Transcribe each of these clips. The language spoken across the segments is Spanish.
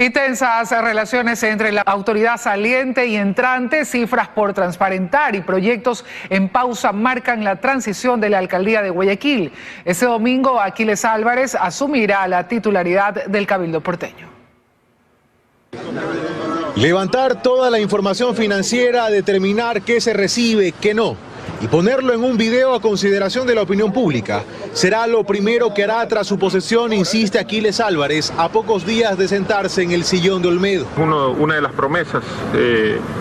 Y tensas relaciones entre la autoridad saliente y entrante, cifras por transparentar y proyectos en pausa marcan la transición de la alcaldía de Guayaquil. Este domingo, Aquiles Álvarez asumirá la titularidad del Cabildo porteño. Levantar toda la información financiera, determinar qué se recibe, qué no, y ponerlo en un video a consideración de la opinión pública será lo primero que hará tras su posesión, insiste Aquiles Álvarez, a pocos días de sentarse en el sillón de Olmedo. Una de las promesas,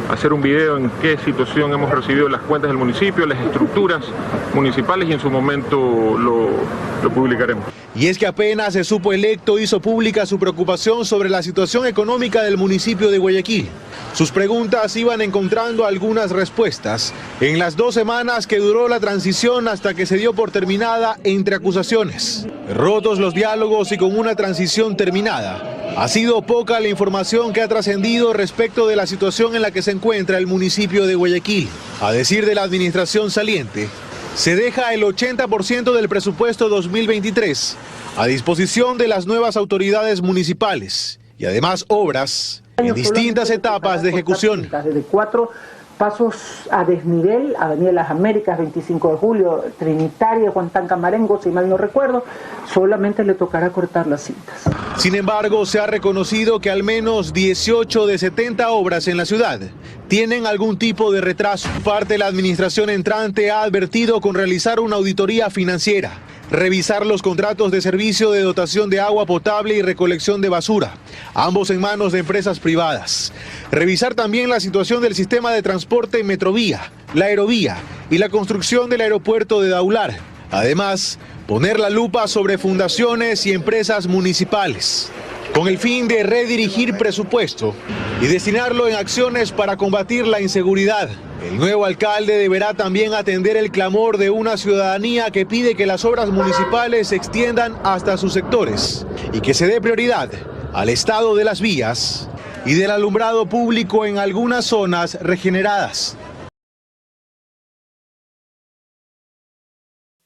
hacer un video en qué situación hemos recibido las cuentas del municipio, las estructuras municipales, y en su momento lo publicaremos. Y es que apenas se supo electo, hizo pública su preocupación sobre la situación económica del municipio de Guayaquil. Sus preguntas iban encontrando algunas respuestas en las 2 semanas que duró la transición hasta que se dio por terminada entre acusaciones. Rotos los diálogos y con una transición terminada, ha sido poca la información que ha trascendido respecto de la situación en la que se encuentra el municipio de Guayaquil. A decir de la administración saliente, se deja el 80% del presupuesto 2023 a disposición de las nuevas autoridades municipales y además obras en distintas etapas de ejecución. Desde 4 pasos a desnivel, Avenida Las Américas, 25 de julio, Trinitaria, Juan Tancamarengo, si mal no recuerdo, solamente le tocará cortar las cintas. Sin embargo, se ha reconocido que al menos 18 de 70 obras en la ciudad tienen algún tipo de retraso. Parte de la administración entrante ha advertido con realizar una auditoría financiera, revisar los contratos de servicio de dotación de agua potable y recolección de basura, ambos en manos de empresas privadas. Revisar también la situación del sistema de transporte Metrovía, la Aerovía y la construcción del aeropuerto de Daular. Además, poner la lupa sobre fundaciones y empresas municipales, con el fin de redirigir presupuesto y destinarlo en acciones para combatir la inseguridad. El nuevo alcalde deberá también atender el clamor de una ciudadanía que pide que las obras municipales se extiendan hasta sus sectores y que se dé prioridad al estado de las vías y del alumbrado público en algunas zonas regeneradas.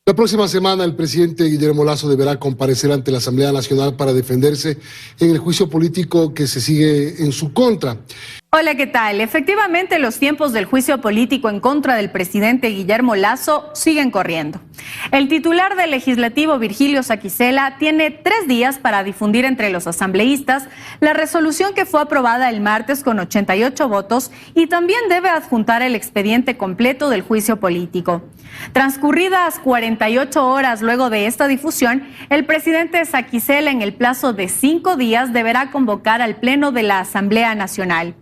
La próxima semana el presidente Guillermo Lasso deberá comparecer ante la Asamblea Nacional para defenderse en el juicio político que se sigue en su contra. Hola, ¿qué tal? Efectivamente, los tiempos del juicio político en contra del presidente Guillermo Lasso siguen corriendo. El titular del Legislativo, Virgilio Saquicela, tiene 3 días para difundir entre los asambleístas la resolución que fue aprobada el martes con 88 votos y también debe adjuntar el expediente completo del juicio político. Transcurridas 48 horas luego de esta difusión, el presidente Saquicela, en el plazo de 5 días, deberá convocar al Pleno de la Asamblea Nacional.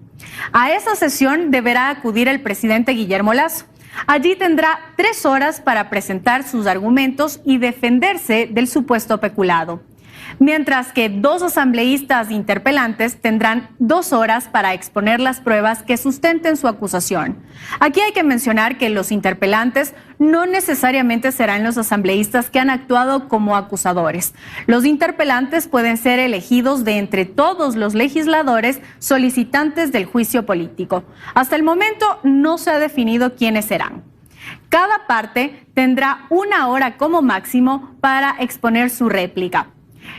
A esa sesión deberá acudir el presidente Guillermo Lasso. Allí tendrá 3 horas para presentar sus argumentos y defenderse del supuesto peculado. Mientras que 2 asambleístas interpelantes tendrán 2 horas para exponer las pruebas que sustenten su acusación. Aquí hay que mencionar que los interpelantes no necesariamente serán los asambleístas que han actuado como acusadores. Los interpelantes pueden ser elegidos de entre todos los legisladores solicitantes del juicio político. Hasta el momento no se ha definido quiénes serán. Cada parte tendrá 1 hora como máximo para exponer su réplica.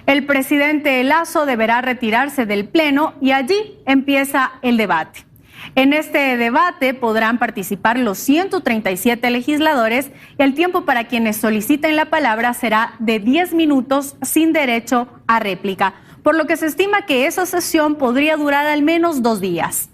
El presidente Lasso deberá retirarse del Pleno y allí empieza el debate. En este debate podrán participar los 137 legisladores y el tiempo para quienes soliciten la palabra será de 10 minutos sin derecho a réplica, por lo que se estima que esa sesión podría durar al menos 2 días.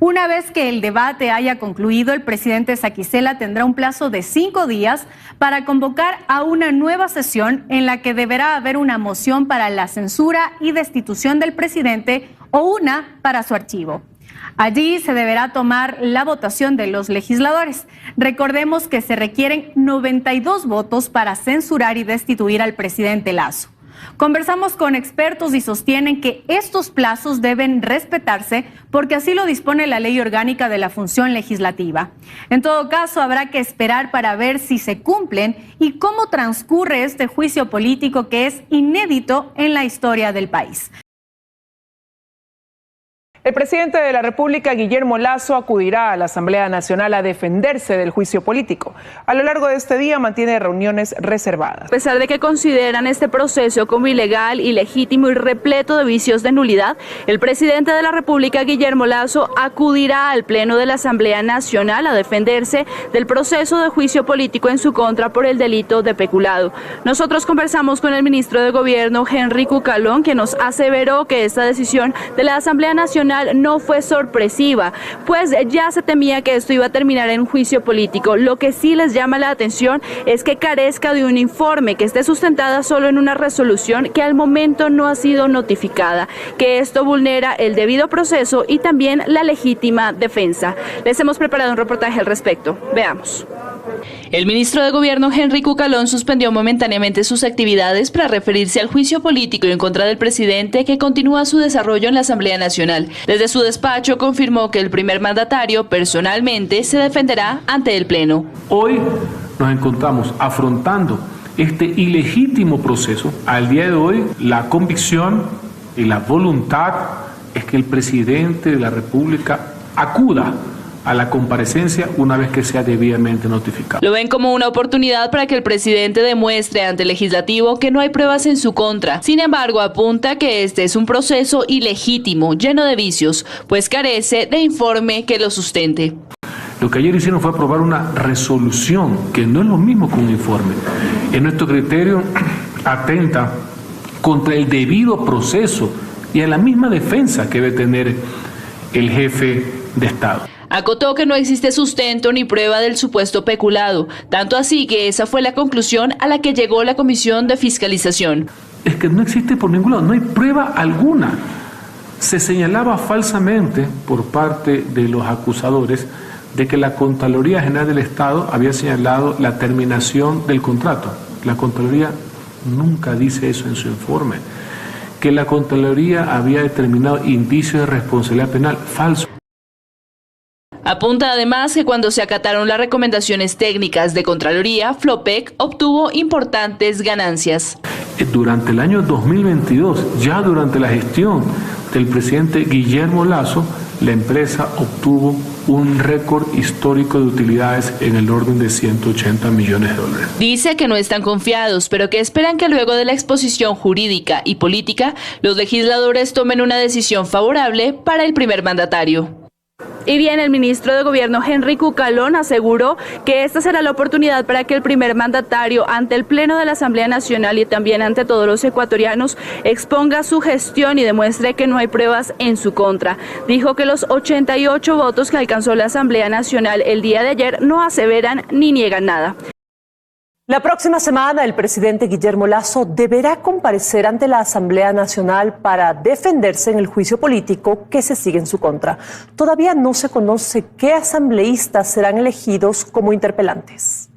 Una vez que el debate haya concluido, el presidente Saquicela tendrá un plazo de 5 días para convocar a una nueva sesión en la que deberá haber una moción para la censura y destitución del presidente o una para su archivo. Allí se deberá tomar la votación de los legisladores. Recordemos que se requieren 92 votos para censurar y destituir al presidente Lasso. Conversamos con expertos y sostienen que estos plazos deben respetarse porque así lo dispone la Ley Orgánica de la Función Legislativa. En todo caso, habrá que esperar para ver si se cumplen y cómo transcurre este juicio político que es inédito en la historia del país. El presidente de la República, Guillermo Lasso, acudirá a la Asamblea Nacional a defenderse del juicio político. A lo largo de este día mantiene reuniones reservadas. A pesar de que consideran este proceso como ilegal, ilegítimo y repleto de vicios de nulidad, el presidente de la República, Guillermo Lasso, acudirá al Pleno de la Asamblea Nacional a defenderse del proceso de juicio político en su contra por el delito de peculado. Nosotros conversamos con el ministro de Gobierno, Henry Cucalón, quien nos aseveró que esta decisión de la Asamblea Nacional no fue sorpresiva, pues ya se temía que esto iba a terminar en un juicio político. Lo que sí les llama la atención es que carezca de un informe, que esté sustentada solo en una resolución que al momento no ha sido notificada, que esto vulnera el debido proceso y también la legítima defensa. Les hemos preparado un reportaje al respecto. Veamos. El ministro de Gobierno, Henry Cucalón, suspendió momentáneamente sus actividades para referirse al juicio político en contra del presidente, que continúa su desarrollo en la Asamblea Nacional. Desde su despacho confirmó que el primer mandatario personalmente se defenderá ante el Pleno. Hoy nos encontramos afrontando este ilegítimo proceso. Al día de hoy, la convicción y la voluntad es que el presidente de la República acuda a la comparecencia una vez que sea debidamente notificado. Lo ven como una oportunidad para que el presidente demuestre ante el legislativo que no hay pruebas en su contra. Sin embargo, apunta que este es un proceso ilegítimo, lleno de vicios, pues carece de informe que lo sustente. Lo que ayer hicieron fue aprobar una resolución, que no es lo mismo que un informe. En nuestro criterio atenta contra el debido proceso y a la misma defensa que debe tener el jefe de Estado. Acotó que no existe sustento ni prueba del supuesto peculado, tanto así que esa fue la conclusión a la que llegó la Comisión de Fiscalización. Es que no existe por ningún lado, no hay prueba alguna. Se señalaba falsamente por parte de los acusadores de que la Contraloría General del Estado había señalado la terminación del contrato. La Contraloría nunca dice eso en su informe. Que la Contraloría había determinado indicios de responsabilidad penal, falso. Apunta además que cuando se acataron las recomendaciones técnicas de Contraloría, Flopec obtuvo importantes ganancias. Durante el año 2022, ya durante la gestión del presidente Guillermo Lasso, la empresa obtuvo un récord histórico de utilidades en el orden de 180 millones de dólares. Dice que no están confiados, pero que esperan que luego de la exposición jurídica y política, los legisladores tomen una decisión favorable para el primer mandatario. Y bien, el ministro de Gobierno, Henry Cucalón, aseguró que esta será la oportunidad para que el primer mandatario, ante el Pleno de la Asamblea Nacional y también ante todos los ecuatorianos, exponga su gestión y demuestre que no hay pruebas en su contra. Dijo que los 88 votos que alcanzó la Asamblea Nacional el día de ayer no aseveran ni niegan nada. La próxima semana, el presidente Guillermo Lasso deberá comparecer ante la Asamblea Nacional para defenderse en el juicio político que se sigue en su contra. Todavía no se conoce qué asambleístas serán elegidos como interpelantes.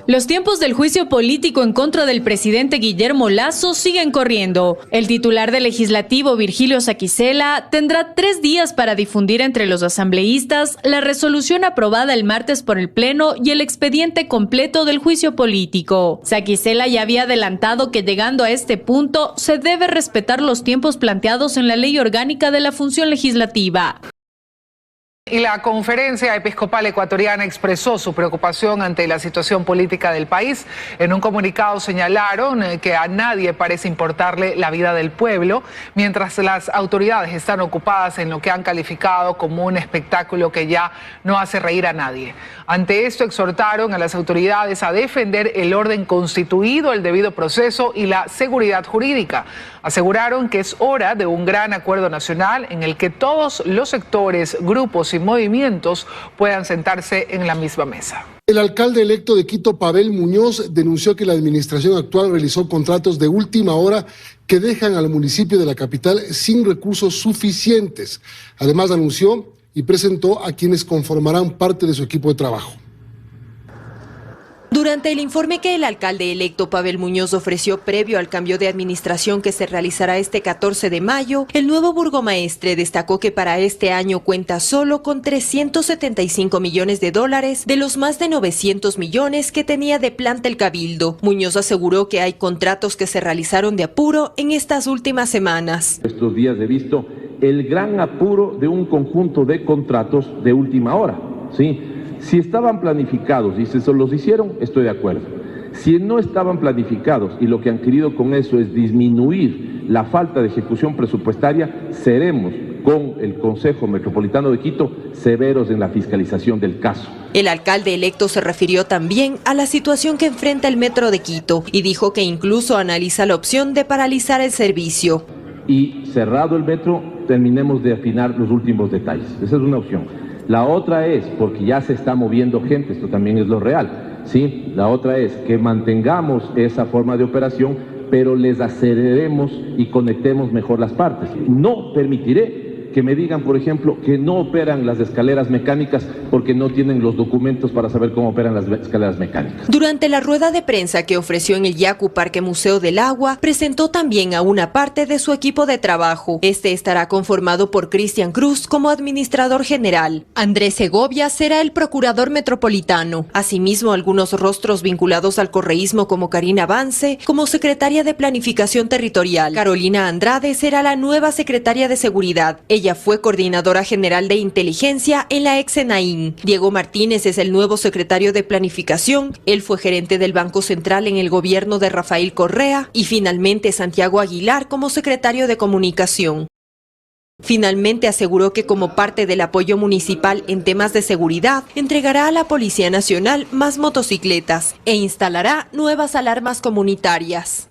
Los tiempos del juicio político en contra del presidente Guillermo Lasso siguen corriendo. El titular del Legislativo, Virgilio Saquicela, tendrá 3 días para difundir entre los asambleístas la resolución aprobada el martes por el Pleno y el expediente completo del juicio político. Saquicela ya había adelantado que llegando a este punto se debe respetar los tiempos planteados en la Ley Orgánica de la Función Legislativa. Y la Conferencia Episcopal Ecuatoriana expresó su preocupación ante la situación política del país. En un comunicado señalaron que a nadie parece importarle la vida del pueblo, mientras las autoridades están ocupadas en lo que han calificado como un espectáculo que ya no hace reír a nadie. Ante esto exhortaron a las autoridades a defender el orden constituido, el debido proceso y la seguridad jurídica. Aseguraron que es hora de un gran acuerdo nacional en el que todos los sectores, grupos y movimientos puedan sentarse en la misma mesa. El alcalde electo de Quito, Pavel Muñoz, denunció que la administración actual realizó contratos de última hora que dejan al municipio de la capital sin recursos suficientes. Además, anunció y presentó a quienes conformarán parte de su equipo de trabajo. Durante el informe que el alcalde electo Pavel Muñoz ofreció previo al cambio de administración que se realizará este 14 de mayo, el nuevo burgomaestre destacó que para este año cuenta solo con 375 millones de dólares de los más de 900 millones que tenía de planta el cabildo. Muñoz aseguró que hay contratos que se realizaron de apuro en estas últimas semanas. Estos días he visto el gran apuro de un conjunto de contratos de última hora, ¿sí? Si estaban planificados y se los hicieron, estoy de acuerdo. Si no estaban planificados y lo que han querido con eso es disminuir la falta de ejecución presupuestaria, seremos con el Consejo Metropolitano de Quito severos en la fiscalización del caso. El alcalde electo se refirió también a la situación que enfrenta el Metro de Quito y dijo que incluso analiza la opción de paralizar el servicio. Y cerrado el metro, terminemos de afinar los últimos detalles. Esa es una opción. La otra es, porque ya se está moviendo gente, esto también es lo real, ¿sí? La otra es que mantengamos esa forma de operación, pero les aceleremos y conectemos mejor las partes. No permitiré que me digan, por ejemplo, que no operan las escaleras mecánicas porque no tienen los documentos para saber cómo operan las escaleras mecánicas. Durante la rueda de prensa que ofreció en el Yacu Parque Museo del Agua, presentó también a una parte de su equipo de trabajo. Este estará conformado por Cristian Cruz como administrador general. Andrés Segovia será el procurador metropolitano. Asimismo, algunos rostros vinculados al correísmo como Karina Vance, como secretaria de Planificación Territorial. Carolina Andrade será la nueva secretaria de Seguridad. Ella fue coordinadora general de inteligencia en la ex Senaín. Diego Martínez es el nuevo secretario de Planificación. Él fue gerente del Banco Central en el gobierno de Rafael Correa. Y finalmente Santiago Aguilar como secretario de Comunicación. Finalmente aseguró que como parte del apoyo municipal en temas de seguridad, entregará a la Policía Nacional más motocicletas e instalará nuevas alarmas comunitarias.